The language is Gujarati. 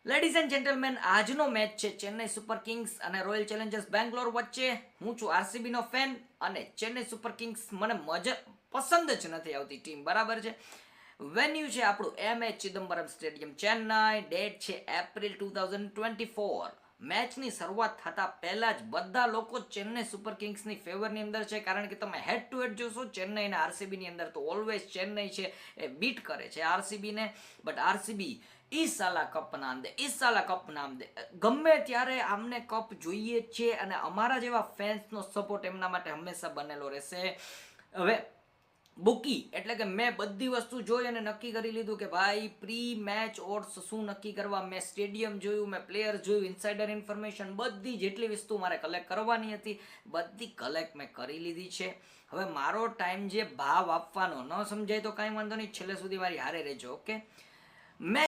લેડીઝ એન્ડ જેન્ટલમેન, આજનો મેચ છે ચેન્નઈ સુપર કિંગ્સ અને રોયલ ચેલેન્જર્સ બેંગ્લોર વચ્ચે. હું છું આરસીબી નો ફેન અને ચેન્નઈ સુપર કિંગ્સ મને પસંદ જ નથી આવતી ટીમ, બરાબર છે. વેન્યુ છે આપણું એમ એ ચિદમ્બરમ સ્ટેડિયમ, ચેન્નાઈ. ડેટ છે એપ્રિલ 2024. મેચની શરૂઆત થતા પહેલા જ બધા લોકો ચેન્નઈ સુપર કિંગ્સની ફેવરની અંદર છે, કારણ કે તમે હેડ ટુ હેડ જોશો ચેન્નઈ અને આરસીબીની અંદર તો ઓલવેઝ ચેન્નઈ છે એ બીટ કરે છે આરસીબીને. બટ આરસીબી ઈસ સાલા કપ નામ દે, ઈસ સાલા કપ નામ દે. ગમે ત્યારે આમને કપ જોઈએ છે અને અમારા જેવા ફેન્સનો સપોર્ટ એમના માટે હંમેશા બનેલો રહેશે. હવે બુકી એટલે કે મેં બધી વસ્તુ જોઈ અને નક્કી કરી લીધું કે ભાઈ પ્રી મેચ ઓડ્સ શું નક્કી કરવા. મેં સ્ટેડિયમ જોયું, મેં પ્લેયર જોયું, ઇનસાઇડર ઇન્ફોર્મેશન બધી જેટલી વસ્તુ મારે કલેક્ટ કરવાની હતી બધી કલેક્ટ મેં કરી લીધી છે. હવે મારો ટાઈમ જે ભાવ આપવાનો ન સમજાય તો કાંઈ વાંધો નહીં, છેલ્લે સુધી મારી હારે રહેજો, ઓકે. મેં